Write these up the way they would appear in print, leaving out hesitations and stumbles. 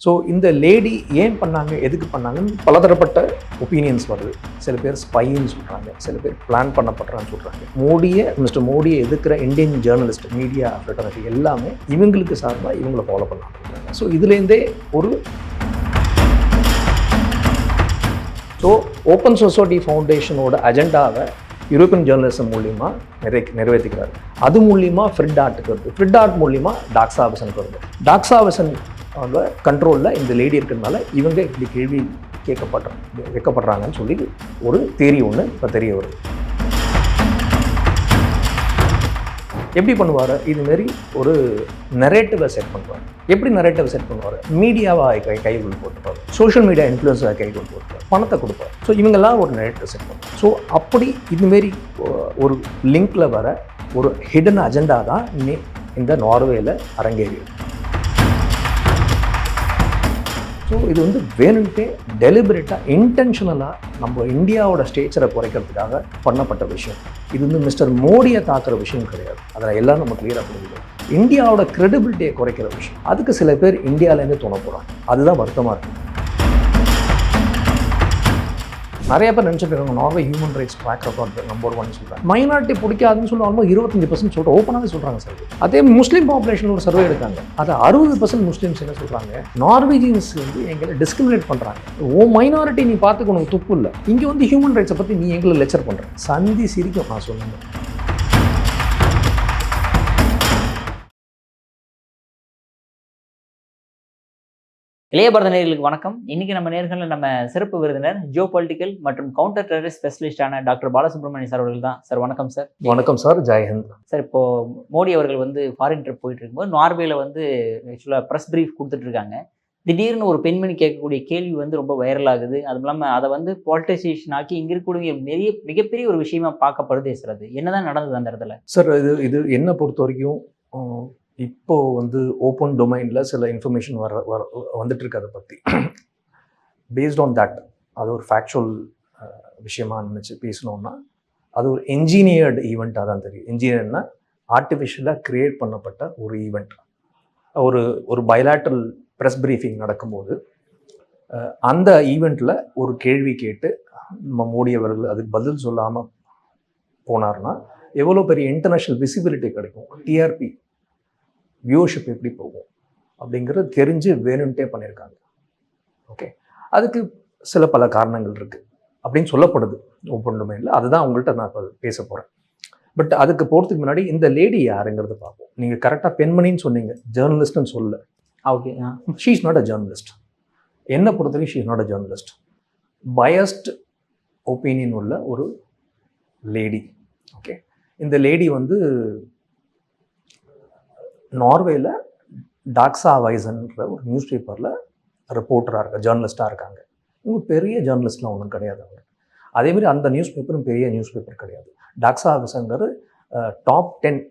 So இந்த lady ஏன் பண்ணாங்க, எதுக்கு பண்ணாங்கன்னு பலதரப்பட்ட ஒப்பீனியன்ஸ் வருது. சில பேர் ஸ்பைன்னு சொல்கிறாங்க, சில பேர் பிளான் பண்ணப்படுறான்னு சொல்கிறாங்க. மிஸ்டர் மோடியை எதிர்க்கிற இந்தியன் ஜேர்னலிஸ்ட், மீடியா ஃப்ரெட்டர்னிட்டி எல்லாமே இவங்களுக்கு சார்பாக இவங்களை ஃபாலோ பண்ணாங்க. ஸோ இதுலேருந்தே ஒரு ஓப்பன் சொசைட்டி ஃபவுண்டேஷனோட அஜெண்டாவை யூரோப்பியன் ஜேர்னலிசம் மூலிமா நிறைவேற்றிக்கிறாரு. அது மூலிமா ஃப்ரிட் ஆர்ட்டுக்கு வருது. ஃப்ரிட் ஆர்ட் மூலிமா டாக்ஸாவிசனுக்கு வருது. டாக்ஸாவிசன் அவங்க கண்ட்ரோலில் இந்த லேடி இருக்கிறதுனால இவங்க இப்படி கேள்வி வைக்கப்படுறாங்கன்னு சொல்லி ஒரு தியரி ஒன்று இப்போ தெரிய வருது. எப்படி பண்ணுவார்? இதுமாரி ஒரு நரேட்டிவை செட் பண்ணுவார். எப்படி நரேட்டிவை செட் பண்ணுவார்? மீடியாவை கைக்குள் போட்டுப்பார், சோஷியல் மீடியா இன்ஃப்ளூயன்ஸை கைக்குள் போட்டுப்பார், பணத்தை கொடுப்பார். ஸோ இவங்கெல்லாம் ஒரு நரேட்டிவை செட் பண்ணுவார். ஸோ அப்படி இதுமாரி ஒரு லிங்கில் வர ஒரு ஹிடன் அஜெண்டா தான் இந்த நார்வேயில் அரங்கேறியது. ஸோ இது வந்து வேணுன்ட்டே டெலிபரேட்டாக இன்டென்ஷனலாக நம்ம இந்தியாவோட ஸ்டேச்சரை குறைக்கிறதுக்காக பண்ணப்பட்ட விஷயம். இது வந்து மிஸ்டர் மோடியை தாக்குற விஷயம் கிடையாது. அதில் எல்லாம் நம்ம கிளியராக புரிஞ்சுக்கணும். இந்தியாவோட கிரெடிபிலிட்டியை குறைக்கிற விஷயம். அதுக்கு சில பேர் இந்தியாவிலேருந்து தோண போகிறாங்க. அதுதான் வருத்தமாக இருக்குது. நிறைய பேர் நினச்சிட்டு இருக்காங்க Norway human rights track record number 1 சொல்கிறாங்க. மைனாரிட்டி பிடிக்காதுன்னு சொல்லுவாங்க. 25% சொல்கிற ஓப்பனாகவே சொல்கிறாங்க சார். அதே முஸ்லீம் பாப்புலேஷன் ஒரு சர்வே எடுத்தாங்க. அது 60% முஸ்லீம்ஸ் என்ன சொல்கிறாங்க, நார்வேஜியன்ஸ் வந்து எங்களை டிஸ்கிரிமினேட் பண்ணுறாங்க. மைனாரிட்டி நீ பார்த்துக்கணும், துப்பு இல்லை. இங்கே வந்து ஹியூமன் ரைட்ஸை பற்றி நீ எங்களை லெக்சர் பண்ணுற சந்தி சிரிக்கும். நான் சொன்னேன். இளைய பாரத நேயர்களுக்கு வணக்கம். இன்னைக்கு நம்ம நேர்களில் நம்ம சிறப்பு விருந்தினர் ஜியோ பொலிட்டிக்கல் மற்றும் கவுண்டர் டெரரிஸ்ட் ஸ்பெஷலிஸ்டான டாக்டர் பாலசுப்ரமணியம் சார் அவர்கள் தான். சார் வணக்கம் சார். வணக்கம் சார். ஜெயஹிந்த் சார். இப்போ மோடி அவர்கள் வந்து ஃபாரின் ட்ரிப் போயிட்டு இருக்கும்போது நார்வேல வந்து ஆக்சுவலாக ப்ரெஸ் ப்ரீஃப் கொடுத்துட்டு இருக்காங்க. திடீர்னு ஒரு பெண்மணி கேட்கக்கூடிய கேள்வி வந்து ரொம்ப வைரல் ஆகுது. அதுவும் இல்லாமல் அதை வந்து பாலிட்டிசேஷன் ஆக்கி இங்கே இருக்கக்கூடிய மிகப்பெரிய ஒரு விஷயமா பார்க்கப்படுது சார். அது என்னதான் நடந்தது அந்த இடத்துல? சார் இது என்னை பொறுத்த வரைக்கும் இப்போது வந்து ஓப்பன் டொமைனில் சில இன்ஃபர்மேஷன் வந்துட்டு இருக்கு. அதை பற்றி பேஸ்ட் ஆன் தட் அது ஒரு ஃபேக்சுவல் விஷயமா நினச்சி பேசணுன்னா அது ஒரு என்ஜினியர்டு ஈவெண்ட்டாக தான் தெரியும். என்ஜினியர்னா ஆர்டிஃபிஷியலாக க்ரியேட் பண்ணப்பட்ட ஒரு ஈவெண்ட். ஒரு பைலாட்ரல் ப்ரெஸ் ப்ரீஃபிங் நடக்கும்போது அந்த ஈவெண்ட்டில் ஒரு கேள்வி கேட்டு நம்ம மோடி அவர்கள் அதுக்கு பதில் சொல்லாமல் போனார்னா எவ்வளோ பெரிய இன்டர்நேஷ்னல் விசிபிலிட்டி கிடைக்கும், டிஆர்பி வியூவர்ஷிப் எப்படி போகும் அப்படிங்கிறது தெரிஞ்சு வேணும்ட்டே பண்ணியிருக்காங்க. ஓகே, அதுக்கு சில பல காரணங்கள் இருக்குது அப்படின்னு சொல்லப்படுது ஓப்பன் டொமைனில். அதுதான் உங்கள்கிட்ட நான் இப்போ பேச போகிறேன். பட் அதுக்கு போகிறதுக்கு முன்னாடி இந்த லேடி யாருங்கிறது பார்ப்போம். நீங்கள் கரெக்டாக பெண்மணின்னு சொன்னீங்க, ஜேர்னலிஸ்ட்னு சொல்ல. Okay, she is not a journalist. என்னை பொறுத்தவரைக்கும் she is not a journalist. Biased opinion உள்ள ஒரு லேடி. ஓகே, இந்த லேடி வந்து நார்வேயில் டாக்ஸாவைசன்ற ஒரு நியூஸ் பேப்பரில் ரிப்போர்ட்டராக இருக்க ஜேர்னலிஸ்ட்டாக இருக்காங்க. இவங்க பெரிய ஜேர்னலிஸ்ட்லாம் ஒன்றும் கிடையாது அவங்க. அதேமாதிரி அந்த நியூஸ் பேப்பரும் பெரிய நியூஸ் பேப்பர் கிடையாது. டாக்ஸாவைசங்கிறது டாப் 10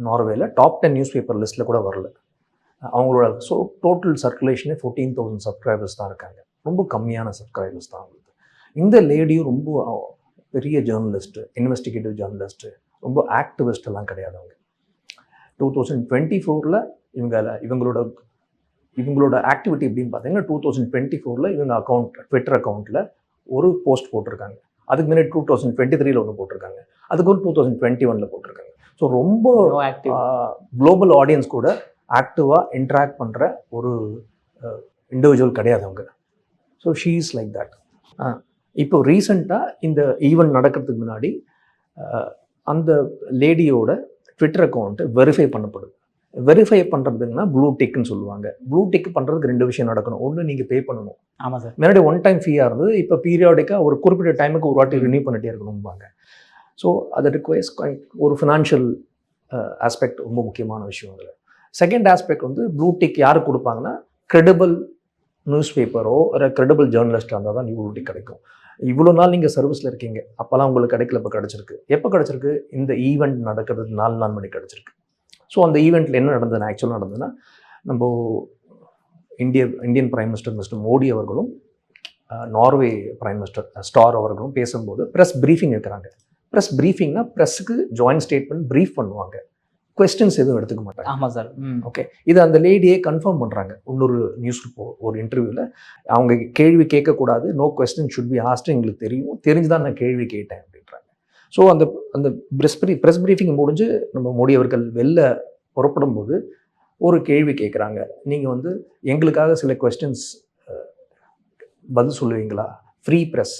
நார்வேயில் டாப் 10 நியூஸ் பேப்பர் லிஸ்ட்டில் கூட வரல. அவங்களோட டோட்டல் சர்க்குலேஷனே 14,000 சப்ஸ்கிரைபர்ஸ் தான் இருக்காங்க. ரொம்ப கம்மியான சப்ஸ்கிரைபர்ஸ் தான் அவங்களுக்கு. இந்த லேடியும் ரொம்ப பெரிய ஜேர்னலிஸ்ட்டு, இன்வெஸ்டிகேட்டிவ் ஜேர்னலிஸ்ட்டு, ரொம்ப ஆக்டிவிஸ்ட் எல்லாம் கிடையாது அவங்க. 2024 இவங்களோட ஆக்டிவிட்டி எப்படின்னு பார்த்தீங்கன்னா 2024 இவங்க ட்விட்டர் அக்கௌண்ட்டில் ஒரு போஸ்ட் போட்டிருக்காங்க. அதுக்கு முன்னாடி 2023 ஒன்று போட்டிருக்காங்க. அதுக்கு ஒரு 2021 போட்டிருக்காங்க. ஸோ ரொம்ப குளோபல் ஆடியன்ஸ் கூட ஆக்டிவாக இன்ட்ராக்ட் பண்ணுற ஒரு இண்டிவிஜுவல் கிடையாது அவங்க. So she is like that. இப்போ ரீசெண்டாக இந்த ஈவெண்ட் நடக்கிறதுக்கு முன்னாடி அந்த லேடியோட ட்விட்டர் அக்கௌண்ட்டு வெரிஃபை பண்ணப்படுது. வெரிஃபை பண்ணுறதுன்னா ப்ளூ டிக்னு சொல்லுவாங்க. ப்ளூ டிக் பண்ணுறதுக்கு 2 விஷயம் நடக்கணும். ஒன்று, நீங்கள் பே பண்ணணும். ஆமாம் சார். முன்னாடி 1 டைம் ஃபீயாக இருந்தது. இப்போ பீரியாடிக்காக ஒரு குறிப்பிட்ட டைமுக்கு ஒரு வாட்டி ரினியூ பண்ணிட்டே இருக்கணும்பாங்க. ஸோ அது ரிக்வயர்ஸ் ஒரு ஃபினான்ஷியல் ஆஸ்பெக்ட் ரொம்ப முக்கியமான விஷயம் அதில். செகண்ட் ஆஸ்பெக்ட் வந்து ப்ளூ டிக் யாருக்கு கொடுப்பாங்கன்னா, கிரெடிபிள் நியூஸ் பேப்பரோ ஒரு கிரெடிபிள் ஜேர்னலிஸ்டாக இருந்தால் தான் ப்ளூ டிக் கிடைக்கும். இவ்வளோ நாள் நீங்கள் சர்வீஸில் இருக்கீங்க, அப்போல்லாம் உங்களுக்கு கிடைக்கல. இப்போ கிடச்சிருக்கு. எப்போ கிடச்சிருக்கு? இந்த ஈவெண்ட் நடக்கிறதுக்கு 4 நாள் மணி கிடச்சிருக்கு. ஸோ அந்த ஈவெண்ட்டில் என்ன நடந்ததுன்னா, ஆக்சுவலாக நடந்ததுன்னா, நம்ம Indian prime minister mister Modi அவர்களும் நார்வே பிரைம் மினிஸ்டர் ஸ்டார் அவர்களும் பேசும்போது ப்ரெஸ் ப்ரீஃபிங் இருக்கிறாங்க. ப்ரெஸ் ப்ரீஃபிங்னா ப்ரெஸ்ஸுக்கு ஜாயின்ட் ஸ்டேட்மெண்ட் ப்ரீஃப் பண்ணுவாங்க. கொஸ்டின்ஸ் எதுவும் எடுத்துக்க மாட்டாங்க. ஆமாம் சார். ஓகே, இது அந்த லேடியே கன்ஃபார்ம் பண்ணுறாங்க. இன்னொரு நியூஸ் ஒரு இன்டர்வியூவில் அவங்க கேள்வி கேட்கக்கூடாது, no question should be asked, எங்களுக்கு தெரிஞ்சு தான் நான் கேள்வி கேட்டேன் அப்படின்றாங்க. ஸோ அந்த அந்த ப்ரெஸ் ப்ரீஃபிங் முடிஞ்சு நம்ம மோடி அவர்கள் வெளில புறப்படும் போது ஒரு கேள்வி கேட்குறாங்க. நீங்கள் வந்து எங்களுக்காக சில கொஸ்டின்ஸ் பதில் சொல்லுவீங்களா? ஃப்ரீ ப்ரெஸ்,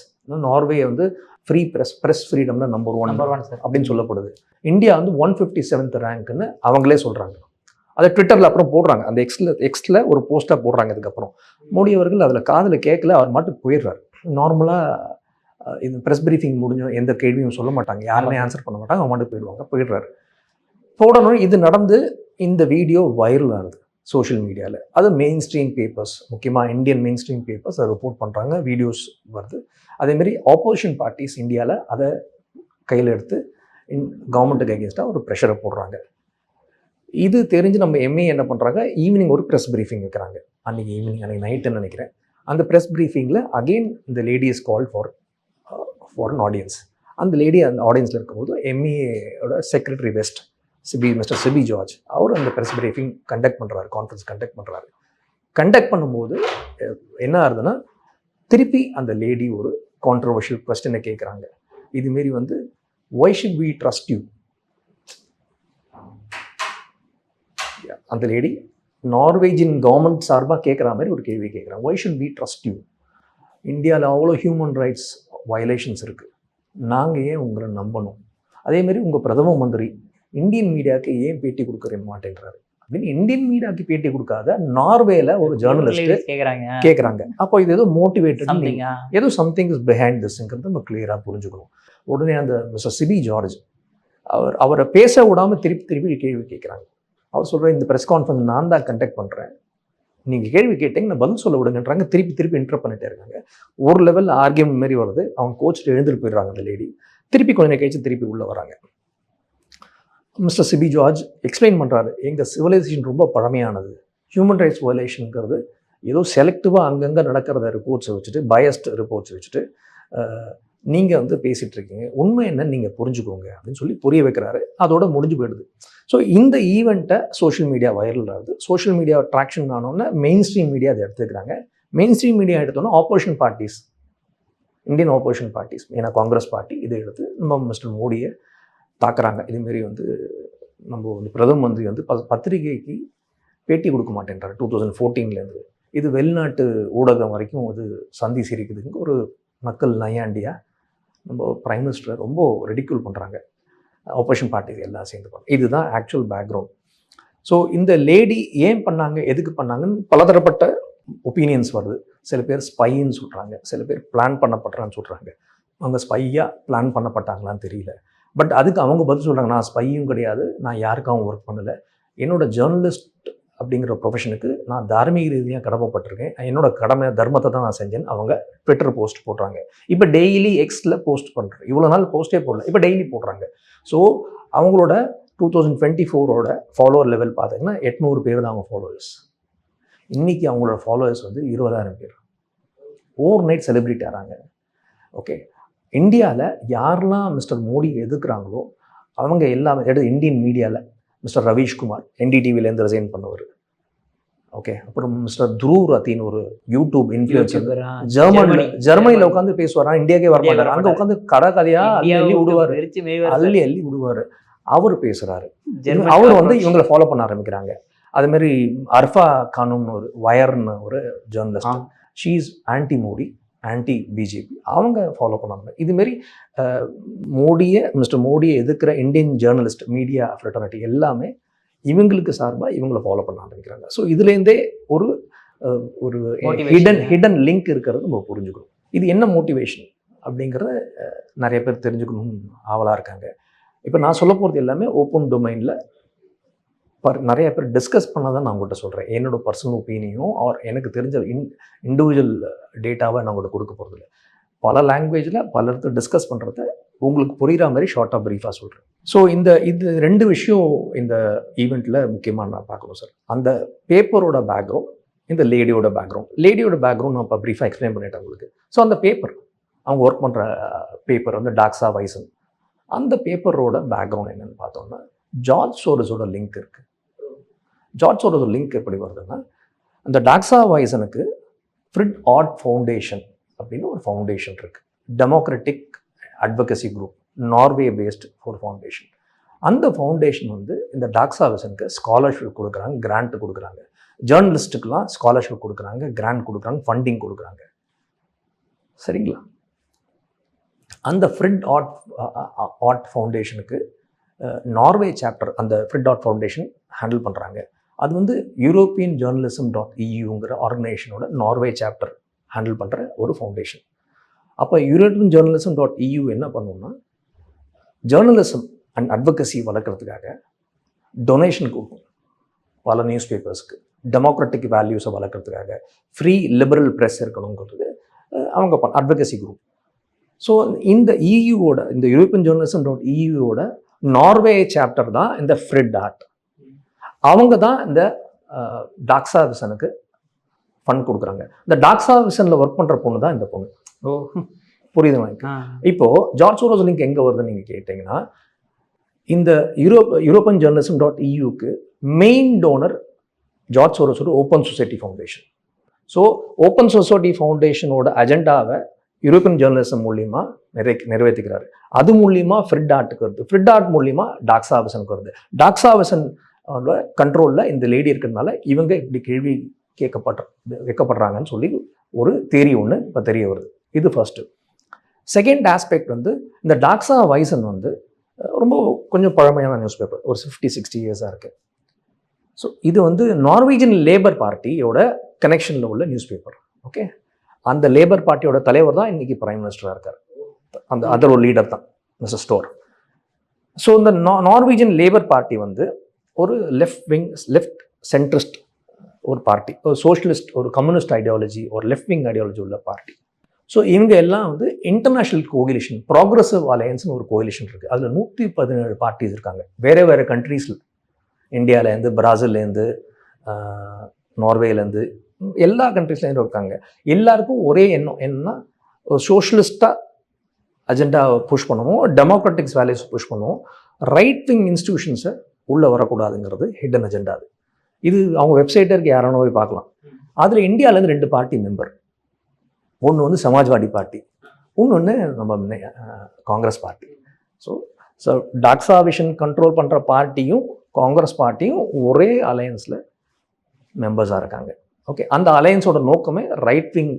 நார்வே வந்து ஃப்ரீ ப்ரெஸ் ஃப்ரீடம் தான் நம்பர் ஒன் சார் அப்படின்னு சொல்லப்படுது. இந்தியா வந்து 157th ரேங்க்னு அவங்களே சொல்கிறாங்க. அதை ட்விட்டரில் அப்புறம் போடுறாங்க, அந்த எக்ஸில் ஒரு போஸ்ட்டாக போடுறாங்க. அதுக்கப்புறம் மோடி அவர்கள் அதில் காதில் கேட்கல, அவர் மட்டும் போயிடுறாரு. நார்மலாக இது ப்ரெஸ் ப்ரீஃபிங் முடிஞ்சோம், எந்த கேள்வியும் சொல்ல மாட்டாங்க, யாருமே ஆன்சர் பண்ண மாட்டாங்க, அவங்க மட்டும் போயிடுறாரு. போடணும். இது நடந்து இந்த வீடியோ வைரல் ஆகுது சோஷியல் மீடியாவில். அது மெயின் ஸ்ட்ரீம் பேப்பர்ஸ், முக்கியமாக இந்தியன் மெயின் ஸ்ட்ரீம் பேப்பர்ஸ் அதை ரிப்போர்ட் பண்ணுறாங்க, வீடியோஸ் வருது. அதேமாரி ஆப்போசிஷன் பார்ட்டிஸ் இந்தியாவில் அதை கையில் எடுத்து கவர்மெண்ட்டுக்கு அகேன்ஸ்டாக ஒரு ப்ரெஷரை போடுறாங்க. இது தெரிஞ்சு நம்ம எம்ஏ என்ன பண்ணுறாங்க, ஈவினிங் ஒரு ப்ரெஸ் ப்ரீஃபிங் வைக்கிறாங்க. அன்றைக்கி ஈவினிங், அன்றைக்கி நைட்டுன்னு நினைக்கிறேன். அந்த ப்ரெஸ் ப்ரீஃபிங்கில் அகெயின் இந்த lady is call for an audience. அந்த லேடி அந்த ஆடியன்ஸில் இருக்கும்போது எம்ஏயோட secretary west Mister Sibi George அவர் அந்த ப்ரெஸ் ப்ரீஃபிங் கண்டக்ட் பண்ணுறாரு, கான்ஃபரன்ஸ் கண்டக்ட் பண்ணுறாரு. கண்டக்ட் பண்ணும்போது என்ன ஆகுதுன்னா, திருப்பி அந்த லேடி ஒரு கான்ட்ரவர்ஷியல் கொஸ்டினை கேட்குறாங்க. இதுமாரி வந்து why should we trust you? அந்த லேடி நார்வேஜின் கவர்மெண்ட் சார்பாக கேட்குற மாதிரி ஒரு கேள்வி கேட்குறாங்க. why should we trust you? இந்தியாவில் அவ்வளோ ஹியூமன் ரைட்ஸ் வயலேஷன்ஸ் இருக்குது, நாங்கள் ஏன் உங்களை நம்பணும்? அதேமாரி உங்கள் பிரதம மந்திரி இந்தியன் மீடியாவுக்கு ஏன் பேட்டி கொடுக்க மாட்டேன்றாரு அப்படின்னு இந்தியன் மீடியாவுக்கு பேட்டி கொடுக்காத நார்வேல ஒரு ஜேர்னலிஸ்ட் கேட்குறாங்க. அப்போ இது ஏதோ மோட்டிவேட்டட், ஏதோ சம்திங் இஸ் பிஹைண்ட் திஸ்ங்கிறது நம்ம கிளியராக புரிஞ்சுக்கணும். உடனே அந்த மிஸ்டர் சிபி ஜார்ஜ் அவரை பேச விடாமல் திருப்பி கேள்வி கேட்குறாங்க. அவர் சொல்கிற, இந்த ப்ரெஸ் கான்ஃபரன்ஸ் நான் தான் கண்டக்ட் பண்ணுறேன், நீங்கள் கேள்வி கேட்டீங்க, நான் பதில் சொல்ல விடுங்கன்றாங்க. திருப்பி இன்டர் பண்ணிட்டே இருக்காங்க. ஒரு லெவல் ஆர்கியூமெண்ட் மாதிரி வருது. அவங்க கோச்சிட்டு எழுந்துட்டு போயிடுறாங்க அந்த லேடி. திருப்பி கொஞ்ச நேரம் கழிச்சு திருப்பி உள்ளே வராங்க. மிஸ்டர் சிபி ஜார்ஜ் எக்ஸ்பிளைன் பண்ணுறாரு, எங்கள் சிவிலைசேஷன் ரொம்ப பழமையானது, ஹியூமன் ரைட்ஸ் வயலேஷனுங்கிறது ஏதோ செலக்டிவாக அங்கங்கே நடக்கிறத ரிப்போர்ட்ஸை வச்சுட்டு, பயஸ்ட் ரிப்போர்ட்ஸ் வச்சுட்டு நீங்கள் வந்து பேசிகிட்டு இருக்கீங்க, உண்மை என்னன்னு நீங்கள் புரிஞ்சுக்கோங்க அப்படின்னு சொல்லி புரிய வைக்கிறாரு. அதோட முடிஞ்சு போயிடுது. ஸோ இந்த ஈவெண்ட்டை சோஷியல் மீடியா வைரல் ஆகுது. சோஷியல் மீடியா ட்ராக்ஷன் ஆனோன்னா மெயின் ஸ்ட்ரீம் மீடியா அதை எடுத்துக்கிறாங்க. மெயின் ஸ்ட்ரீம் மீடியா எடுத்தோன்னா opposition parties, Indian opposition parties, ஏன்னா காங்கிரஸ் பார்ட்டி இதை எடுத்து நம்ம மிஸ்டர் மோடியை தாக்குறாங்க. இதுமாரி வந்து நம்ம வந்து பிரதம மந்திரி வந்து பத்திரிகைக்கு பேட்டி கொடுக்க மாட்டேன்றார் 2014 இது வெளிநாட்டு ஊடகம் வரைக்கும் அது சந்தி சிரிக்குதுங்க ஒரு மக்கள் நையாண்டியாக நம்ம பிரைம் மினிஸ்டரை ரொம்ப ரெடிக்யூல் பண்ணுறாங்க. ஆப்போசிஷன் பார்ட்டிஸ் எல்லாம் சேர்ந்து பண்ண, இதுதான் ஆக்சுவல் பேக்ரவுண்ட். ஸோ இந்த லேடி ஏன் பண்ணாங்க, எதுக்கு பண்ணாங்கன்னு பலதரப்பட்ட ஒப்பீனியன்ஸ் வருது. சில பேர் ஸ்பைன்னு சொல்கிறாங்க, சில பேர் பிளான் பண்ணப்பட்டான்னு சொல்கிறாங்க. அவங்க ஸ்பையாக பிளான் பண்ணப்பட்டாங்களான்னு தெரியல. பட் அதுக்கு அவங்க பதில் சொல்கிறாங்க, நான் ஸ்பையும் கிடையாது, நான் யாருக்காகவும் ஒர்க் பண்ணலை, என்னோட ஜேர்னலிஸ்ட் அப்படிங்கிற ப்ரொஃபஷனுக்கு நான் தார்மீக ரீதியாக கடமைப்பட்டிருக்கேன், என்னோட கடமை தர்மத்தை தான் நான் செஞ்சேன்னு அவங்க ட்விட்டர் போஸ்ட் போடுறாங்க. இப்போ டெய்லி எக்ஸில் போஸ்ட் பண்ணுறேன், இவ்வளோ நாள் போஸ்ட்டே போடல, இப்போ டெய்லி போடுறாங்க. ஸோ அவங்களோட 2024 ஃபாலோவர் லெவல் பார்த்தீங்கன்னா 800 பேர் தான் அவங்க ஃபாலோவர்ஸ். இன்றைக்கி அவங்களோட ஃபாலோவர்ஸ் வந்து 20,000 பேர். ஓவர் நைட் செலிப்ரிட்டி ஆகிறாங்க. ஓகே, இந்தியாவில் யாரெல்லாம் மிஸ்டர் மோடி எதிர்க்கிறாங்களோ அவங்க எல்லாமே இந்தியன் மீடியாவில் மிஸ்டர் ரவீஷ்குமார் என்டிடிவிலேருந்து ரிசைன் பண்ணவர். ஓகே, அப்புறம் மிஸ்டர் துருவ் ரத்தின் ஒரு யூடியூப் இன்ஃப்ளூயன்சர் ஜெர்மனியில் உட்காந்து பேசுவார், இந்தியாவுக்கே வரமாட்டார், அங்கே உட்காந்து கதையாக அள்ளி விடுவார். அவர் பேசுகிறாரு. அவர் வந்து இவங்களை ஃபாலோ பண்ண ஆரம்பிக்கிறாங்க. அதுமாரி அர்ஃபா கானும்னு ஒரு வயர்னு ஒரு journalist, she is anti Modi, anti BJP, அவங்க ஃபாலோ பண்ணாங்க. இதுமாரி மிஸ்டர் மோடியை எதிர்க்கிற இந்தியன் ஜேர்னலிஸ்ட் மீடியா ஃப்ரெட்டர்னிட்டி எல்லாமே இவங்களுக்கு சார்பாக இவங்களை ஃபாலோ பண்ண ஆரம்பிக்கிறாங்க. ஸோ இதுலேருந்தே ஒரு ஹிடன் லிங்க் இருக்கிறது நம்ம புரிஞ்சுக்கணும். இது என்ன மோட்டிவேஷன் அப்படிங்கிறத நிறைய பேர் தெரிஞ்சுக்கணும்னு ஆவலாக இருக்காங்க. இப்போ நான் சொல்ல போகிறது எல்லாமே ஓப்பன் டொமைனில் நிறைய பேர் டிஸ்கஸ் பண்ணதான் நான் உங்கள்கிட்ட சொல்கிறேன். என்னோடய பர்சனல் ஒப்பீனியும் ஆர் எனக்கு தெரிஞ்ச இண்டிவிஜுவல் டேட்டாவை நான் உங்கள்கிட்ட கொடுக்க போகிறதில்ல. பல லாங்குவேஜில் பலருக்கு டிஸ்கஸ் பண்ணுறத உங்களுக்கு புரிகிற மாதிரி ஷார்ட்டாக ப்ரீஃபாக சொல்கிறேன். ஸோ இது 2 விஷயம் இந்த ஈவெண்ட்டில் முக்கியமாக நான் பார்க்கணும் சார். அந்த பேப்பரோட பேக்ரவுண்ட், இந்த லேடியோட பேக்ரவுண்ட் நான் இப்போ ப்ரீஃபாக எக்ஸ்பிளைன் பண்ணிட்டேன் உங்களுக்கு. ஸோ அந்த பேப்பர், அவங்க ஒர்க் பண்ணுற பேப்பர் வந்து டாக்ஸா வைசன், அந்த பேப்பரோட பேக்ரவுண்ட் என்னென்னு பார்த்தோம்னா ஜார்ஜ் சோரஸோட லிங்க் இருக்குது. ஜார்ஜ் சோரஸோட லிங்க் எப்படி வருதுன்னா, அந்த டாக்ஸா வைசனுக்கு ஃப்ரிட் ஆட் ஃபவுண்டேஷன் அப்படின்னு ஒரு ஃபவுண்டேஷன் இருக்குது. Democratic advocacy group, Norway based ஒரு ஃபவுண்டேஷன். அந்த ஃபவுண்டேஷன் வந்து இந்த டாக்ஸா வைசனுக்கு ஸ்காலர்ஷிப் கொடுக்குறாங்க, கிராண்ட் கொடுக்குறாங்க. ஜேர்னலிஸ்ட்டுக்கெலாம் ஸ்காலர்ஷிப் கொடுக்குறாங்க, கிராண்ட் கொடுக்குறாங்க, ஃபண்டிங் கொடுக்குறாங்க. சரிங்களா? அந்த ஃப்ரிட் ஆட் ஃபவுண்டேஷனுக்கு நார்வே சாப்டர் அந்த ஃப்ரிட் ஆட் ஃபவுண்டேஷன் ஹேண்டில் பண்ணுறாங்க. அது வந்து யூரோப்பியன் ஜேர்னலிசம்.euங்கிற ஆர்கனைசேஷனோட நார்வே சாப்டர் ஹேண்டில் பண்ணுற ஒரு ஃபவுண்டேஷன். அப்போ யூரோப்பியன் ஜேர்னலிசம்.eu என்ன பண்ணுவோம்னா, ஜேர்னலிசம் அண்ட் அட்வொகசி வளர்க்குறதுக்காக டொனேஷன் கொடுக்கும் பல நியூஸ் பேப்பர்ஸ்க்கு. டெமோக்ராட்டிக் வேல்யூஸை வளர்க்குறதுக்காக, ஃப்ரீ லிபரல் ப்ரெஸ் இருக்கணுங்கிறதுக்கு அவங்க அட்வொகசி குரூப். ஸோ இந்த இயூவோட, இந்த யூரோப்பியன் ஜேர்னலிசம்.euவோட நார்வே சாப்டர் தான் இந்த ஃப்ரிட் ஆட். அவங்க தான் இந்த டாக்ஸா விசனுக்கு ஃபண்ட் கொடுக்குறாங்க. இந்த டாக்ஸா விசனில் ஒர்க் பண்ணுற பொண்ணு தான் இந்த பொண்ணு. ஓ, புரியுது எனக்கு. இப்போது ஜார்ஜ் சோரோஸ் லிங்க் எங்கே வருதுன்னு நீங்கள் கேட்டிங்கன்னா, இந்த யூரோப்பியன் ஜேர்னலிசம்.euக்கு மெயின் டோனர் ஜார்ஜ் சோரோஸோட Open Society Foundation. So Open Society ஃபவுண்டேஷனோட அஜெண்டாவை யூரோப்பியன் ஜேர்னலிசம் மூலியமாக நிறைவேற்றிக்கிறாரு. அது மூலியமாக ஃப்ரிட் ஆர்ட்டுக்கு வருது. ஃப்ரிட் ஆர்ட் மூலியமாக டாக்ஸா விசனுக்கு வருது. டாக்ஸா விசன் கண்ட்ரோலில் இந்த லேடி இருக்கிறதுனால இவங்க இப்படி கேள்வி வைக்கப்படுறாங்கன்னு சொல்லி ஒரு தேரி ஒன்று இப்போ தெரிய வருது. இது ஃபர்ஸ்ட்டு. செகண்ட் ஆஸ்பெக்ட் வந்து, இந்த டாக்ஸா வைசன் வந்து ரொம்ப கொஞ்சம் பழமையான நியூஸ் பேப்பர், ஒரு 50-60 இயர்ஸாக இருக்குது. ஸோ இது வந்து நார்வீஜியன் லேபர் பார்ட்டியோட கனெக்ஷனில் உள்ள நியூஸ் பேப்பர். ஓகே, அந்த லேபர் பார்ட்டியோட தலைவர் தான் இன்றைக்கி பிரைம் மினிஸ்டராக இருக்கார். அந்த அதர் ஒரு லீடர் தான் மிஸ்டர் ஸ்டோர். ஸோ இந்த நார்வீஜியன் லேபர் பார்ட்டி வந்து ஒரு லெஃப்ட் சென்ட்ரிஸ்ட் ஒரு பார்ட்டி, ஒரு சோஷலிஸ்ட், ஒரு கம்யூனிஸ்ட் ஐடியாலஜி, ஒரு லெஃப்ட் விங் ஐடியாலஜி உள்ள பார்ட்டி. ஸோ இவங்க எல்லாம் வந்து இன்டர்நேஷ்னல் கோகிலேஷன், ப்ராக்ரஸிவ் அலையன்ஸ்னு ஒரு கோகிலேஷன் இருக்குது. அதில் 117 பார்ட்டிஸ் இருக்காங்க, வேறு வேறு கண்ட்ரீஸில். இந்தியாவிலேருந்து, பிரேசில்லேருந்து, நார்வேலேருந்து, எல்லா கண்ட்ரீஸ்லேருந்து இருக்காங்க. எல்லாருக்கும் ஒரே எண்ணம் என்னன்னா, ஒரு சோஷலிஸ்டாக அஜெண்டாவை புஷ் பண்ணுவோம், டெமோக்ராட்டிக்ஸ் வேல்யூஸ் புஷ் பண்ணுவோம், ரைட் விங் இன்ஸ்டிடியூஷன்ஸை உள்ளே வரக்கூடாதுங்கிறது ஹிடன் அஜெண்டா. இது அவங்க வெப்சைட்டே இருக்கு, யாரானோ போய் பார்க்கலாம். அதில் இந்தியாவிலேருந்து 2 பார்ட்டி மெம்பர். ஒன்று வந்து சமாஜ்வாடி பார்ட்டி, இன்னொன்று நம்ம Congress party. So டாக்ஸா vision control பண்ணுற பார்ட்டியும் காங்கிரஸ் பார்ட்டியும் ஒரே அலையன்ஸில் மெம்பர்ஸாக இருக்காங்க. ஓகே, அந்த அலையன்ஸோட நோக்கமே ரைட் விங்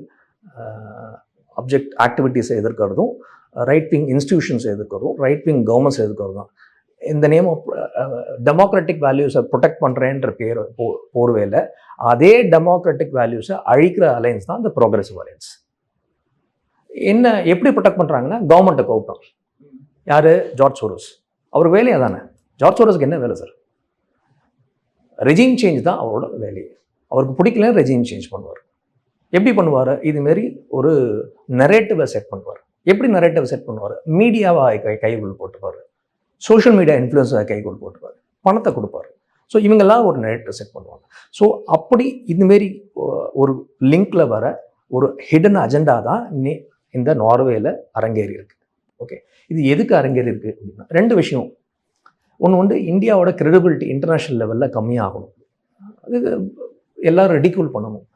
ஆக்டிவிட்டீஸை எதிர்க்கிறதும், ரைட் விங் இன்ஸ்டிடியூஷன்ஸை எதிர்க்கிறதும், ரைட் விங் கவர்மெண்ட்ஸ் எதிர்க்கிறதும் தான். இந்த நேம் ஆஃப் டெமோக்ராட்டிக் வேல்யூஸை ப்ரொடெக்ட் பண்ணுறேன்ற பேர் போர்வேல அதே டெமோக்ராட்டிக் வேல்யூஸை அழிக்கிற அலையன்ஸ் தான் இந்த ப்ரோக்ரெசிவ் அலையன்ஸ். என்ன எப்படி ப்ரொடெக்ட் பண்ணுறாங்கன்னா, கவர்மெண்ட்டை கவுப்பாங்க. யார்? George Soros. அவர் வேலையாக தானே. ஜார்ஜ் சோரோஸ்க்கு என்ன வேலை சார்? ரெஜிம் சேஞ்ச் தான் அவரோட வேலையை. அவருக்கு பிடிக்கல, ரெஜிம் சேஞ்ச் பண்ணுவார். எப்படி பண்ணுவார்? இதுமாரி ஒரு நரேட்டிவை செட் பண்ணுவார். எப்படி நரேட்டிவை செட் பண்ணுவார்? மீடியாவை கைக்குள் போட்டுப்பார், சோஷியல் மீடியா இன்ஃப்ளூயன்ஸை கைக்குள் போட்டுப்பார், பணத்தை கொடுப்பார். ஸோ இவங்கெல்லாம் ஒரு நரேட்டிவ் செட் பண்ணுவாங்க. ஸோ அப்படி இதுமாரி ஒரு லிங்க்ல வர ஒரு ஹிடன் அஜெண்டா தான் இந்த நார்வேல அரங்கேறி இருக்கு. ஓகே, இது எதுக்கு அரங்கேறி இருக்கு அப்படின்னா, 2 விஷயம். ஒன்று வந்து இந்தியாவோட கிரெடிபிலிட்டி இன்டர்நேஷ்னல் லெவலில் கம்மியாகணும், அது எல்லாரும் ரெடிக்யூல் பண்ணணும்.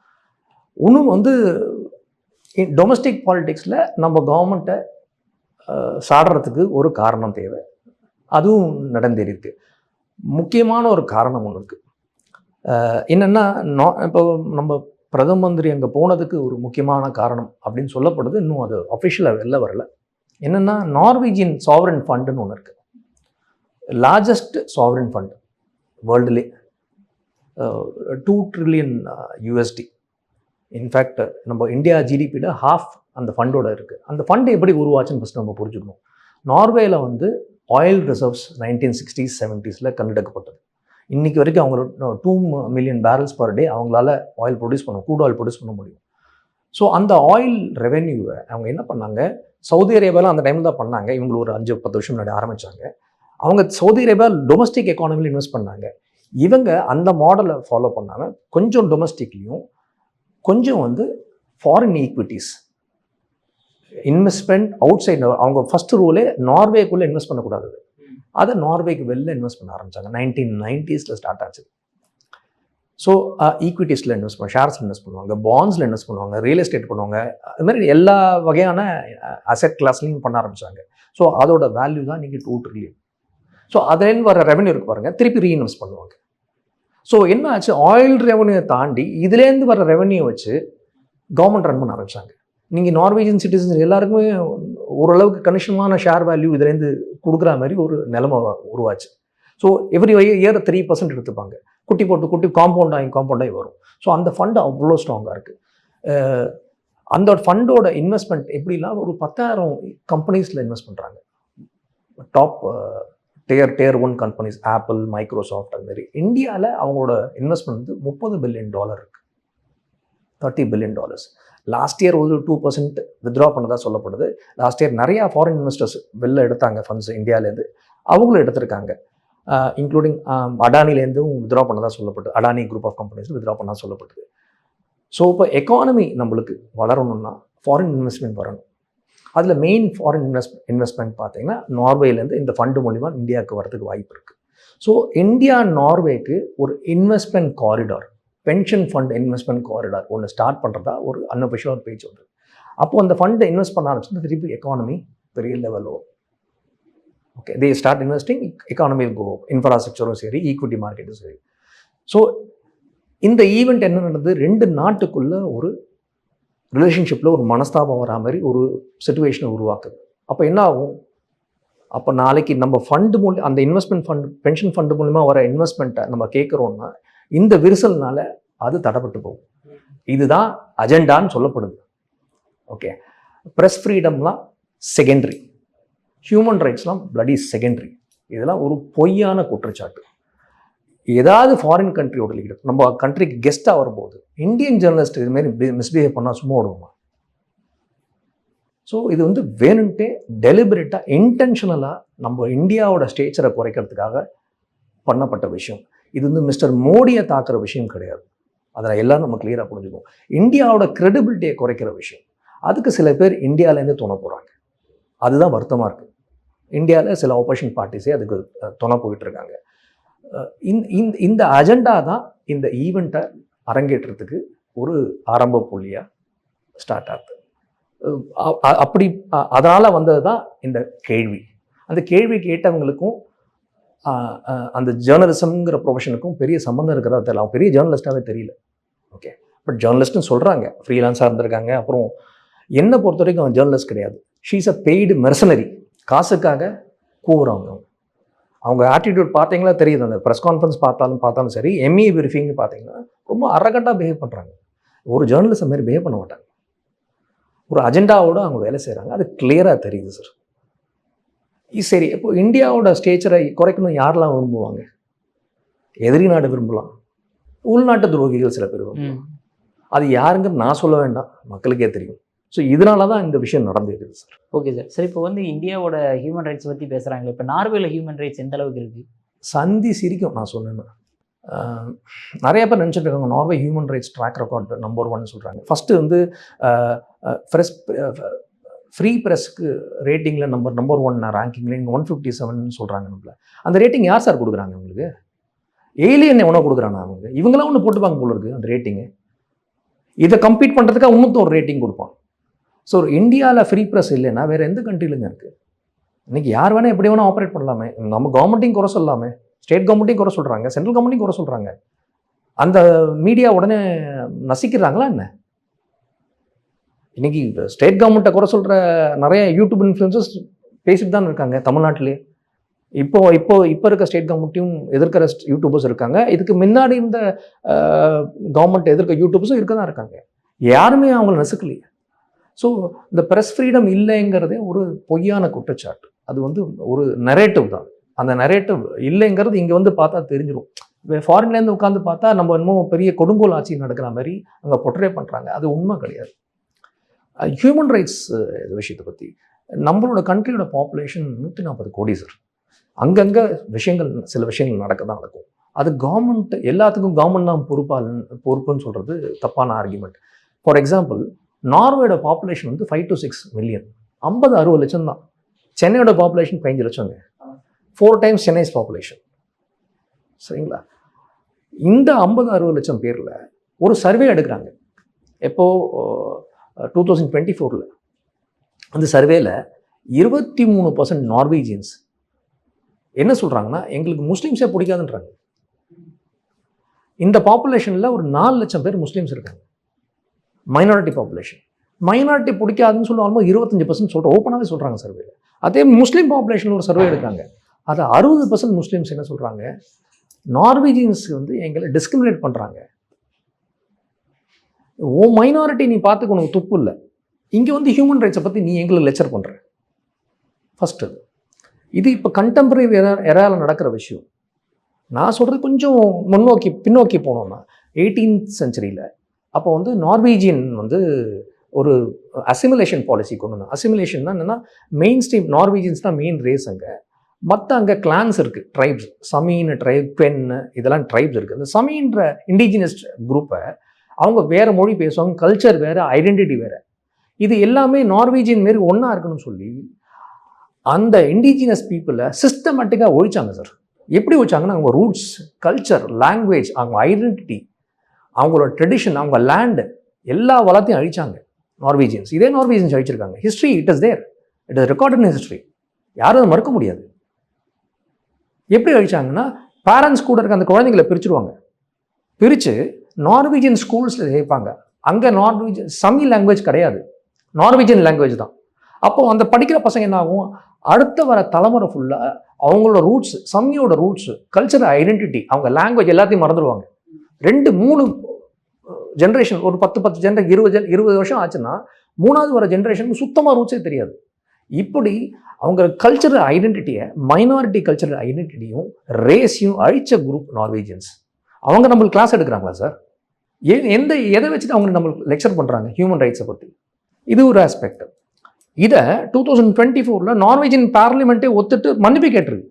இன்னும் வந்து டொமஸ்டிக் பாலிடிக்ஸில் நம்ம கவர்மெண்ட்டை சாடுறதுக்கு ஒரு காரணம் தேவை, அதுவும் நடந்தேறிருக்கு. முக்கியமான ஒரு காரணம் ஒன்று இருக்குது. என்னென்னா, இப்போ நம்ம பிரதம மந்திரி அங்கே போனதுக்கு ஒரு முக்கியமான காரணம் அப்படின்னு சொல்லப்படுது. இன்னும் அது அஃபிஷியலாக வெளில வரல. என்னென்னா, நார்வீஜியன் சாவரன் ஃபண்டுன்னு ஒன்று இருக்குது. லார்ஜஸ்ட் சாவரன் ஃபண்ட் வேர்ல்டுலே, $2 trillion USD. இன்ஃபேக்ட் நம்ம இந்தியா ஜிடிபியில் half அந்த ஃபண்டோட இருக்குது. அந்த ஃபண்டு எப்படி உருவாச்சுன்னு ஃபஸ்ட் நம்ம புரிஞ்சுக்கணும். நார்வேல வந்து ஆயில் ரிசர்வ்ஸ் 1960s 70s கண்டெடுக்கப்பட்டது. இன்றைக்கி வரைக்கும் அவங்க 2 million barrels per day அவங்களால ஆயில் ப்ரொடியூஸ் பண்ண, க்ரூட் ஆயில் ப்ரொடியூஸ் பண்ண முடியும். ஸோ அந்த ஆயில் ரெவென்யூவை அவங்க என்ன பண்ணாங்க, சவுதி அரேபியாவில் அந்த டைமில் தான் பண்ணாங்க. இவங்க ஒரு 5-10 வருஷம் முன்னாடி ஆரம்பித்தாங்க. அவங்க சவுதி அரேபியா டொமஸ்டிக் எக்கானமியில் இன்வெஸ்ட் பண்ணாங்க. இவங்க அந்த மாடலை ஃபாலோ பண்ணாமல் கொஞ்சம் டொமஸ்டிக்லேயும் கொஞ்சம் வந்து foreign equities investment outside. அவங்க ஃபஸ்ட்டு ரூலே நார்வேக்குள்ளே இன்வெஸ்ட் பண்ணக்கூடாது, அதை நார்வேக்கு வெளில இன்வெஸ்ட் பண்ண ஆரம்பித்தாங்க. 1990s ஸ்டார்ட் ஆச்சு. ஸோ ஈக்விட்டிஸில் இன்வெஸ்ட் பண்ணுவாங்க, ஷேர்ஸில் இன்வெஸ்ட் பண்ணுவாங்க, பாண்ட்ஸில் இன்வெஸ்ட் பண்ணுவாங்க, ரியல் எஸ்டேட் பண்ணுவாங்க. அது மாதிரி எல்லா வகையான அசெட் கிளாஸ்லையும் பண்ண ஆரம்பித்தாங்க. ஸோ அதோட வேல்யூ தான் இன்றைக்கி 2 trillion. ஸோ அதுலேருந்து வர ரெவன்யூ இருக்கு பாருங்கள், திருப்பி ரீஇன்வெஸ்ட் பண்ணுவாங்க. ஸோ என்ன ஆச்சு, ஆயில் ரெவன்யூவை தாண்டி இதுலேருந்து வர ரெவன்யூ வச்சு கவர்மெண்ட் ரன் பண்ண ஆரம்பித்தாங்க. நீங்கள் நார்வேஜியன் சிட்டிசன்ஸ் எல்லாருக்குமே ஓரளவுக்கு கணிசமான ஷேர் வேல்யூ இதுலேருந்து கொடுக்குற மாதிரி ஒரு நிலைமை உருவாச்சு. ஸோ எவ்ரி இயர் 3% எடுத்துப்பாங்க. குட்டி போட்டு குட்டி காம்பவுண்ட் ஆகி வரும். ஸோ அந்த ஃபண்டு அவ்வளோ ஸ்ட்ராங்காக இருக்குது. அந்த ஃபண்டோட இன்வெஸ்ட்மெண்ட் எப்படிலாம் ஒரு 10,000 கம்பெனிஸில் இன்வெஸ்ட் பண்ணுறாங்க. Top tier 1 companies, apple, Microsoft, அது மாதிரி. இந்தியாவில் அவங்களோட இன்வெஸ்ட்மெண்ட் வந்து $30 billion இருக்குது, $30 billion. லாஸ்ட் இயர் ஒரு 2% வித்ட்ரா பண்ணதாக சொல்லப்படுது. லாஸ்ட் இயர் நிறையா ஃபாரின் இன்வெஸ்டர்ஸ் வெளில எடுத்தாங்க ஃபண்ட்ஸ் இந்தியாவிலேருந்து, அவங்களும் எடுத்திருக்காங்க. இன்க்ளூடிங் அடானிலேருந்தும் வித்ட்ரா பண்ணதாக சொல்லப்பட்டது, Adani group of companies withdraw பண்ணதாக சொல்லப்பட்டது. ஸோ இப்போ எக்கானமி நம்மளுக்கு வளரணும்னா ஃபாரின் இன்வெஸ்ட்மெண்ட் வரணும். அதில் மெயின் ஃபாரின் இன்வெஸ்ட்மெண்ட் பார்த்தீங்கன்னா நார்வேலேருந்து இந்த ஃபண்டு மூலிமா இந்தியாவுக்கு வரதுக்கு வாய்ப்பு இருக்குது. ஸோ இந்தியா நார்வேக்கு ஒரு investment corridor, pension fund investment corridor ஒன்று ஸ்டார்ட் பண்ணுறதா ஒரு அன்அஃபிஷியல் பேஜ் வந்து. அப்போது அந்த ஃபண்டை இன்வெஸ்ட் பண்ண ஆரம்பிச்சு திருப்பி எக்கானமி பெரிய லெவலோ. Okay, they start investing, economy will go up, இன்ஃப்ராஸ்ட்ரக்சரும் சரி, ஈக்விட்டி மார்க்கெட்டும் சரி. ஸோ இந்த ஈவெண்ட் என்ன நடந்தது, 2 நாட்டுக்குள்ள ஒரு ரிலேஷன்ஷிப்பில் ஒரு மனஸ்தாபம் வரா மாதிரி ஒரு சிச்சுவேஷனை உருவாக்குது. அப்போ என்ன ஆகும், அப்போ நாளைக்கு நம்ம ஃபண்டு மூலம் அந்த இன்வெஸ்ட்மெண்ட் ஃபண்ட், பென்ஷன் ஃபண்டு மூலிமா வர இன்வெஸ்ட்மெண்ட்டை நம்ம கேட்குறோன்னா இந்த விரிசல்னால அது தடைப்பட்டு போகும். இதுதான் அஜெண்டான்னு சொல்லப்படுது. ஓகே, ப்ரெஸ் ஃப்ரீடம்லாம் செகண்டரி, ஹியூமன் ரைட்ஸ்லாம் பிளடி செகண்டரி. இதெல்லாம் ஒரு பொய்யான குற்றச்சாட்டு. ஏதாவது ஃபாரின் கண்ட்ரியோட லீடர் நம்ம கண்ட்ரிக்கு கெஸ்ட்டாக வரும்போது இந்தியன் ஜேர்னலிஸ்ட் இதுமாரி மிஸ்பிஹேவ் பண்ணால் சும்மா விடுவோமா? ஸோ இது வந்து வேணும்ட்டே டெலிபரேட்டாக இன்டென்ஷனலாக நம்ம இந்தியாவோட ஸ்டேச்சரை குறைக்கிறதுக்காக பண்ணப்பட்ட விஷயம். இது வந்து மிஸ்டர் மோடியை தாக்குற விஷயம் கிடையாது. அதில் எல்லோரும் நம்ம கிளியராக புரிஞ்சுக்கணும். இந்தியாவோட கிரெடிபிலிட்டியை குறைக்கிற விஷயம். அதுக்கு சில பேர் இந்தியாவிலேருந்து துணை போகிறாங்க. அதுதான் வருத்தமாக இருக்குது. இந்தியாவில் சில ஆப்போசிஷன் பார்ட்டிஸே அதுக்கு துணை போயிட்டுருக்காங்க. இந்த அஜெண்டா தான் இந்த ஈவெண்ட்டை அரங்கேற்றத்துக்கு ஒரு ஆரம்ப புள்ளியாக ஸ்டார்ட் ஆகுது. அப்படி அதனால் வந்தது தான் இந்த கேள்வி. அந்த கேள்வி கேட்டவங்களுக்கும் அந்த ஜேர்னலிசம்ங்கிற ப்ரொஃபஷனுக்கும் பெரிய சம்மந்தம் இருக்கிறதா தெரியல. அவங்க பெரிய ஜேர்னலிஸ்டாகவே தெரியல. ஓகே, பட் ஜேர்னலிஸ்ட்னு சொல்கிறாங்க, ஃப்ரீலான்ஸாக இருந்திருக்காங்க. அப்புறம் என்னை பொறுத்த வரைக்கும் அவன் ஜேர்னலிஸ்ட் கிடையாது. She's a paid mercenary. காசுக்காக கூவுறவங்க. அவங்க ஆட்டிடியூட் பார்த்தீங்களா தெரியுது. அந்த ப்ரெஸ் கான்ஃபரன்ஸ் பார்த்தாலும் சரி, எம்இ வெரிஃபிங் பார்த்தீங்கன்னா ரொம்ப அரகண்டாக பிஹேவ் பண்ணுறாங்க. ஒரு ஜேர்னலிஸ்ட் மாரி பிஹேவ் பண்ண மாட்டாங்க. ஒரு அஜெண்டாவோடு அவங்க வேலை செய்கிறாங்க. அது கிளியராக தெரியுது சார். சரி, இப்போ இந்தியாவோட ஸ்டேச்சரை குறைக்கணும் யாரெல்லாம் விரும்புவாங்க? எதிரி நாடு விரும்பலாம், உள்நாட்டு துரோகிகள் சில பேர் விரும்பலாம். அது யாருங்கன்னு நான் சொல்ல வேண்டாம், மக்களுக்கே தெரியும். ஸோ இதனால தான் இந்த விஷயம் நடந்துருக்குது சார். Okay sir. சரி, இப்போ வந்து இந்தியாவோட ஹியூமன் ரைட்ஸ் பற்றி பேசுகிறாங்க. இப்போ நார்வேல ஹியூமன் ரைட்ஸ் எந்த அளவுக்கு இருக்குது? சந்தி சிரிக்கும் நான் சொன்னேன்னா. நிறைய பேர் நினச்சிட்டு இருக்காங்க Norway human rights track record number 1 சொல்கிறாங்க. ஃபஸ்ட்டு வந்து ஃப்ரீ ப்ரெஸ்க்கு ரேட்டிங்கில் நம்பர் 1 ரேங்கிங்கில் இங்கே 157 சொல்கிறாங்க. நம்மள அந்த ரேட்டிங் யார் சார் கொடுக்குறாங்க உங்களுக்கு? ஏலியன் எவனோ கொடுக்குறாங்க அவங்க. இவங்களாம் ஒன்று போட்டுப்பாங்க போல இருக்குது அந்த ரேட்டிங்கு. இதை கம்ப்ளீட் பண்ணுறதுக்காக இன்னும் ஒரு ரேட்டிங் கொடுப்பான். ஸோ இந்தியாவில் ஃப்ரீ ப்ரெஸ் இல்லைன்னா வேறு எந்த கண்ட்ரிலுங்க இருக்குது? இன்றைக்கி யார் வேணால் எப்படி வேணால் ஆப்ரேட் பண்ணலாமே. நம்ம கவர்மெண்ட்டையும் குறை சொல்லலாமே, ஸ்டேட் கவர்மெண்ட்டையும் குறை சொல்கிறாங்க, சென்ட்ரல் கவர்மெண்ட்டையும் குறை சொல்கிறாங்க. அந்த மீடியா உடனே நசிக்கிறாங்களா என்ன? இன்றைக்கி ஸ்டேட் கவர்மெண்ட்டை குறை சொல்கிற நிறைய யூடியூப் இன்ஃப்ளூயன்சர்ஸ் பேசிட்டு தான் இருக்காங்க தமிழ்நாட்டிலே. இப்போ இருக்க ஸ்டேட் கவர்மெண்ட்டையும் எதிர்க்கிற யூடியூபர்ஸ் இருக்காங்க. இதுக்கு முன்னாடி இந்த கவர்மெண்ட் எதிர்க்க யூடியூபர்ஸும் இருக்க தான் இருக்காங்க. யாருமே அவங்கள நசுக்கலையே. ஸோ இந்த ப்ரெஸ் ஃப்ரீடம் இல்லைங்கிறதே ஒரு பொய்யான குற்றச்சாட்டு. அது வந்து ஒரு நரேட்டிவ் தான். அந்த நரேட்டிவ் இல்லைங்கிறது இங்கே வந்து பார்த்தா தெரிஞ்சிடும். ஃபாரின்லேருந்து உட்காந்து பார்த்தா நம்ம இன்னும் பெரிய கொடுங்கோல் ஆட்சி நடக்கிற மாதிரி அங்கே பொட்ரே பண்ணுறாங்க. அது உண்மை கிடையாது. ஹியூமன் ரைட்ஸ் விஷயத்தை பற்றி நம்மளோட கண்ட்ரியோட பாப்புலேஷன் 140 கோடி சார். அங்கங்கே சில விஷயங்கள் நடக்கும். அது கவர்மெண்ட் எல்லாத்துக்கும் கவர்மெண்ட் தான் பொறுப்புன்னு சொல்கிறது தப்பான ஆர்குமெண்ட். ஃபார் எக்ஸாம்பிள், நார்வேயோட பாப்புலேஷன் வந்து 5 to 6 மில்லியன், 50-60 லட்சம் தான். சென்னையோட பாப்புலேஷன் 15 லட்சங்க. 4 times Chennai's population. சரிங்களா? இந்த 50-60 லட்சம் பேரில் ஒரு சர்வே எடுக்கிறாங்க. எப்போது 2024 அந்த சர்வேல 23% நார்வீஜியன்ஸ் என்ன சொல்கிறாங்கன்னா, எங்களுக்கு முஸ்லீம்ஸே பிடிக்காதுன்றாங்க. இந்த பாப்புலேஷனில் ஒரு 4 லட்சம் பேர் முஸ்லீம்ஸ் இருக்காங்க, மைனாரிட்டி பாப்புலேஷன். மைனாரிட்டி பிடிக்காதுன்னு சொல்லி ஆல்மோஸ்ட் 25% சொல்கிற ஓப்பனாகவே சொல்கிறாங்க சர்வேல. அதே முஸ்லீம் பாப்புலேஷனில் ஒரு சர்வே எடுக்கிறாங்க, அது 60% முஸ்லீம்ஸ் என்ன சொல்கிறாங்க, நார்வீஜியன்ஸ் வந்து எங்களை டிஸ்கிரிமினேட் பண்ணுறாங்க. ஓ மைனாரிட்டி நீ பார்த்துக்க உனக்கு துப்பு இல்லை, இங்கே வந்து ஹியூமன் ரைட்ஸை பற்றி நீ எங்களை லெக்சர் பண்ணுற. ஃபஸ்ட்டு இது இப்போ கண்டெம்பரரி எராவில் நடக்கிற விஷயம். நான் சொல்கிறது கொஞ்சம் பின்னோக்கி போனோம்னா 18th செஞ்சுரியில் அப்போ வந்து நார்வீஜியன் வந்து ஒரு அசிமுலேஷன் பாலிசி கொண்டு வந்தாங்க. அசிமுலேஷன்னா என்னென்னா, மெயின் ஸ்ட்ரீம் நார்வீஜியன்ஸ் தான் மெயின் ரேஸ். மற்ற அங்கே கிளான்ஸ் இருக்குது, ட்ரைப்ஸ், சமீன் ட்ரைப், பென், இதெல்லாம் ட்ரைப்ஸ் இருக்குது. அந்த சமீன்ற இண்டிஜினஸ் குரூப்பை அவங்க வேறு மொழி பேசுவாங்க, கல்ச்சர் வேறு, ஐடென்டிட்டி வேறு. இது எல்லாமே நார்வீஜியன் மாரி ஒன்றா இருக்கணும்னு சொல்லி அந்த இண்டிஜினஸ் பீப்புளை சிஸ்டமேட்டிக்காக ஒழிச்சாங்க சார். எப்படி ஒழிச்சாங்கன்னா, அவங்க ரூட்ஸ், கல்ச்சர், லாங்குவேஜ், அவங்க ஐடென்டிட்டி, அவங்களோட ட்ரெடிஷன், அவங்க லேண்டு எல்லா வளத்தையும் அழிச்சாங்க நார்வீஜியன்ஸ். இதே நார்வீஜியன்ஸ் அழிச்சிருக்காங்க. History it is there, it is recorded in history. யாரும் அதை மறுக்க முடியாது. எப்படி அழிச்சாங்கன்னா, பேரண்ட்ஸ் கூட இருக்க அந்த குழந்தைங்களை பிரிச்சுடுவாங்க. பிரித்து நார்வீஜியன் ஸ்கூல்ஸில் சேர்ப்பாங்க. அங்கே நார்வீஜியன் சமி லாங்குவேஜ் கிடையாது, நார்வீஜியன் லாங்குவேஜ் தான். அப்போது அந்த படிக்கிற பசங்க என்ன ஆகும், அடுத்த வர தலைமுறை ஃபுல்லாக அவங்களோட ரூட்ஸ், சம்மியோட ரூட்ஸ், கல்ச்சர், ஐடென்டிட்டி, அவங்க லாங்குவேஜ் எல்லாத்தையும் மறந்துடுவாங்க. 2-3 ஜென்ரேஷன், ஒரு 10 ஜென்ரேஷன், 20 வருஷம் ஆச்சுன்னா 3வது வர ஜென்ரேஷனுக்கு சுத்தமாக ரூட்ஸே தெரியாது. இப்படி அவங்க கல்ச்சரல் ஐடென்டிட்டியை, மைனாரிட்டி கல்ச்சரல் ஐடென்டிட்டியும் ரேஸையும் அழித்த குரூப் நார்வீஜியன்ஸ். அவங்க நம்மளுக்கு கிளாஸ் எடுக்கிறாங்களா சார்? எதை வச்சுட்டு அவங்க நம்மளுக்கு லெக்சர் பண்ணுறாங்க ஹியூமன் ரைட்ஸை பற்றி? இது ஒரு ஆஸ்பெக்ட். இதை 2024 நார்வீஜியன் பார்லிமெண்ட்டே ஒத்துட்டு மன்னிப்பு கேட்டிருக்கு.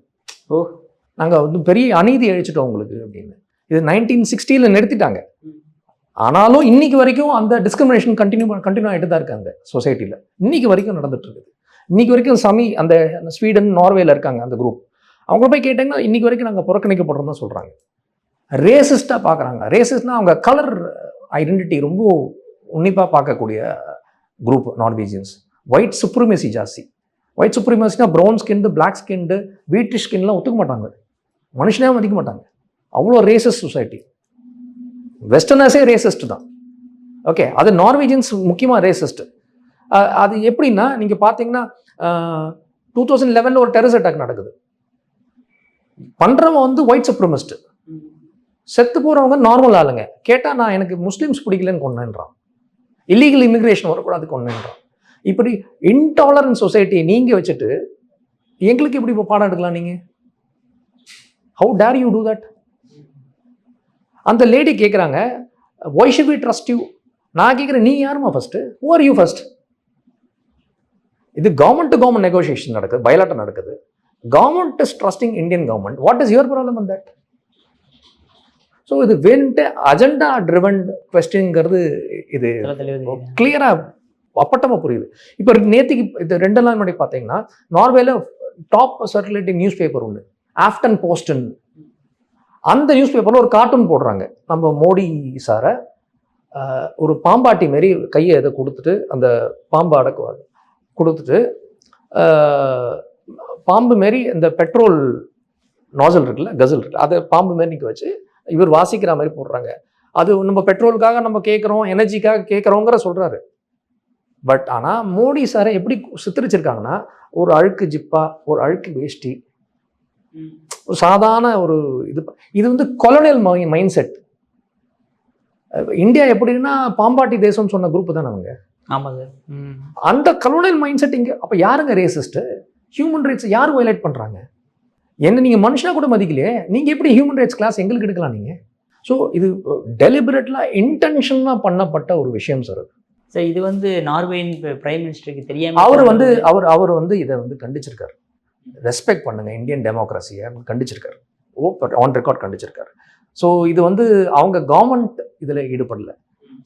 நாங்கள் வந்து பெரிய அநீதி அழிச்சிட்டோம் உங்களுக்கு அப்படின்னு. இது 1960 நிறுத்திட்டாங்க. ஆனாலும் இன்னைக்கு வரைக்கும் அந்த டிஸ்கிரிமினேஷன் கண்டினியூ ஆகிட்டு தான் இருக்காங்க சொசைட்டியில். இன்னைக்கு வரைக்கும் நடந்துட்டு இருக்குது. இன்னைக்கு வரைக்கும் அந்த ஸ்வீடன், நார்வேல இருக்காங்க அந்த குரூப். அவங்க போய் கேட்டாங்கன்னா இன்னைக்கு வரைக்கும் நாங்கள் புறக்கணிக்கப்படுறோம் தான் சொல்கிறாங்க. ரேசிஸ்டாக பார்க்குறாங்க. ரேசிஸ்ட்னா அவங்க கலர் ஐடென்டிட்டி ரொம்ப உன்னிப்பாக பார்க்கக்கூடிய குரூப் நார்வீஜியன்ஸ். ஒயிட் சுப்ரீமசி ஜாஸ்தி. ஒயிட் சுப்ரீமசினா brown skin, black skin, wheatish ஸ்கின்லாம் ஒத்துக்க மாட்டாங்க, மனுஷனே மதிக்க மாட்டாங்க. அவ்வளோ ரேசிஸ்ட் சொசைட்டி. வெஸ்டர்னர்ஸே ரேசிஸ்ட் தான். ஓகே, அது நார்வீஜியன்ஸ் முக்கியமாக ரேசிஸ்ட். அது எப்படின்னா, நீங்கள் பார்த்தீங்கன்னா 2011 ஒரு டெரரிஸ்ட் அட்டாக் நடக்குது. பண்ணுறவன் வந்து ஒயிட் சுப்ரீமிஸ்ட், செத்து போகிறவங்க நார்மல் ஆளுங்க. கேட்டால் நான் எனக்கு முஸ்லீம்ஸ் பிடிக்கலன்னு கொண்டேன்றான், இல்லீகல் இமிக்ரேஷன் வரக்கூடாது கொண்டேன்றான். இப்படி இன்டாலரன்ட் சொசைட்டியை நீங்கள் வச்சுட்டு எங்களுக்கு எப்படி இப்போ பாடம் எடுக்கலாம் நீங்கள்? How dare you do that? அந்த லேடி கேட்குறாங்க, why should we trust you? நான் கேட்குறேன், நீ யாருமா first? Who are you first? இது கவர்மெண்ட் டு கவர்மெண்ட் நெகோசியேஷன் நடக்குது, பைலாட்டர் நடக்குது. Government is trusting Indian government. What is your problem in that? So இது வென்ட்டு அஜெண்டா ட்ரிவன் கொஸ்டின்ங்கிறது இது கிளியராக அப்பட்டமாக புரியுது. இப்போ நேற்றுக்கு இது 2 நாள் முன்னாடி பார்த்தீங்கன்னா, நார்வேல டாப் சர்க்குலேட்டிங் நியூஸ் பேப்பர் ஒன்று, ஆஃப்டன் போஸ்டன். அந்த நியூஸ் பேப்பரில் ஒரு கார்ட்டூன் போடுறாங்க. நம்ம மோடி சாரை ஒரு பாம்பாட்டி மாரி கையை இதை கொடுத்துட்டு, அந்த பாம்பு அடக்குவாங்க கொடுத்துட்டு, பாம்பு மாரி இந்த பெட்ரோல் நாசல் இருக்குல்ல, கசல் இருக்குல்ல, அதை பாம்பு மாரி நிற்க வச்சு இவர் வாசிக்கிற மாதிரி போடுறாங்க. அது நம்ம பெட்ரோலுக்காக நம்ம கேட்குறோம், எனர்ஜிக்காக கேட்குறோங்கிற சொல்கிறாரு. பட் ஆனால் மோடி சாரை எப்படி சித்தரிச்சிருக்காங்கன்னா, ஒரு அழுக்கு ஜிப்பா, ஒரு அழுக்கு வேஷ்டி, ஒரு சாதாரண ஒரு இது வந்து கொலோனியல் மைண்ட் செட். இந்தியா எப்படின்னா பாம்பாட்டி தேசம் சொன்ன குரூப் தானே அவங்க. ஆமாம் சார். அந்த கொலோனியல் மைண்ட் செட் இங்கே. அப்போ யாருங்க ரேசிஸ்ட்டு? ஹியூமன் ரைட்ஸ் யார் வயலேட் பண்ணுறாங்க? என்ன நீங்கள் மனுஷனாக கூட மதிக்கலையே, நீங்கள் எப்படி ஹியூமன் ரைட்ஸ் கிளாஸ் எங்களுக்கு எடுக்கலாம் நீங்கள்? ஸோ இது டெலிபரேட்லாம் இன்டென்ஷனாக பண்ணப்பட்ட ஒரு விஷயம் சார். சார் இது வந்து நார்வேயின் பிரைம் மினிஸ்டருக்கு தெரியாமல் அவர் வந்து இதை வந்து கண்டிச்சிருக்காரு. ரெஸ்பெக்ட் பண்ணுங்க இந்தியன் டெமோக்ரஸியை கண்டிச்சிருக்காரு, ஆன் ரெக்கார்ட் கண்டிச்சிருக்காரு. ஸோ இது வந்து அவங்க கவர்மெண்ட் இதில் ஈடுபடல,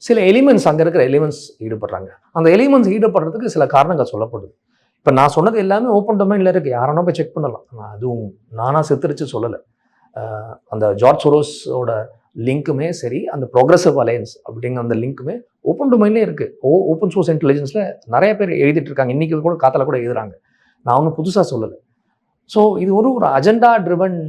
சில எலிமெண்ட்ஸ், அங்கே இருக்கிற எலிமெண்ட்ஸ் ஈடுபடுறாங்க. அந்த எலிமெண்ட்ஸ் ஈடுபடுறதுக்கு சில காரணங்கள் சொல்லப்படுது. இப்போ நான் சொன்னது எல்லாமே ஓப்பன் டொமைனில் இருக்குது, யாரானோ போய் செக் பண்ணலாம். நான் அதுவும் நானாக சித்தரித்து சொல்லலை. அந்த ஜார்ஜ் சோரோஸோட லிங்க்குமே சரி, அந்த ப்ரோக்ரஸிவ் அலையன்ஸ் அப்படிங்கிற அந்த லிங்க்குமே ஓப்பன் டொமைன்லேயே இருக்குது. ஓப்பன் சோர்ஸ் இன்டெலிஜென்ஸில் நிறைய பேர் எழுதிட்டு இருக்காங்க, இன்றைக்கி கூட காத்தால கூட எழுதுறாங்க. நான் ஒன்றும் புதுசாக சொல்லலை. ஸோ இது ஒரு அஜெண்டா ட்ரிவன்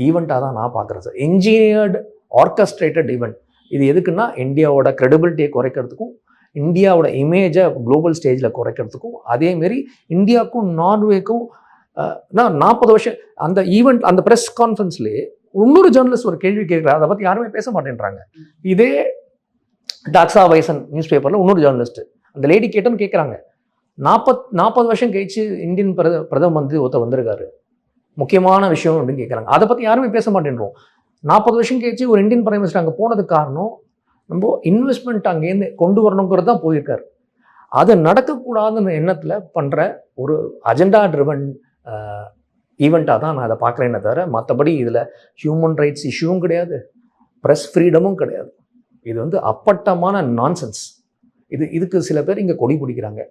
ஈவெண்ட்டாக தான் நான் பார்க்குறேன் சார். Engineered orchestrated event. இது எதுக்குன்னா இந்தியாவோட க்ரெடிபிலிட்டியை குறைக்கிறதுக்கும், இந்தியாவோட இமேஜை குளோபல் ஸ்டேஜில் குறைக்கிறதுக்கும், அதேமாரி இந்தியாவுக்கும் நார்வேக்கும் நான் 40 வருஷம் அந்த ஈவெண்ட், அந்த ப்ரெஸ் கான்ஃபரன்ஸ்லேயே இன்னொரு ஜேர்னலிஸ்ட் ஒரு கேள்வி கேட்குறாரு, அதை பற்றி யாருமே பேச மாட்டேன்றாங்க. இதே டாக்ஸா வைசன் நியூஸ் பேப்பரில் இன்னொரு ஜேர்னலிஸ்ட் அந்த லேடி கேட்டோன்னு கேட்குறாங்க. 40 வருஷம் கழிச்சு இந்தியன் பிரதம மந்திரி ஒருத்தர் வந்திருக்காரு, முக்கியமான விஷயம் அப்படின்னு கேட்குறாங்க. அதை பற்றி யாருமே பேச மாட்டேன்றோம். 40 வருஷம் கழிச்சு ஒரு இந்தியன் பிரைம் மினிஸ்டர் அங்கே போனதுக்கு காரணம் நம்ம இன்வெஸ்ட்மெண்ட் அங்கேருந்து கொண்டு வரணுங்கிறது தான் போயிருக்காரு. அது நடக்கக்கூடாதுன்னு எண்ணத்தில் பண்ணுற ஒரு அஜெண்டா ட்ரிவன் ஈவெண்ட்டாக தான் நான் அதை பார்க்குறேன்னே தவிர, மற்றபடி இதில் ஹியூமன் ரைட்ஸ் இஷ்யூவும் கிடையாது, ப்ரெஸ் ஃப்ரீடமும் கிடையாது. இது அப்பட்டமான நான்சென்ஸ். இதுக்கு சில பேர் இங்கே கொடி பிடிக்கிறாங்க.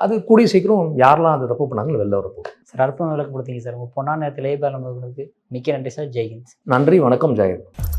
அது கூடிய சீக்கிரம் யாரெல்லாம் அந்த தப்பு பண்ணாங்களோ வெளில வரப்போ. சார் அற்புதம் விளக்கம் கொடுத்தீங்க சார். உங்கள் பொண்ணான நேரத்தில் மிக்க நன்றி சார். ஜெய்ஹிந்த். நன்றி, வணக்கம், ஜெயந்த்.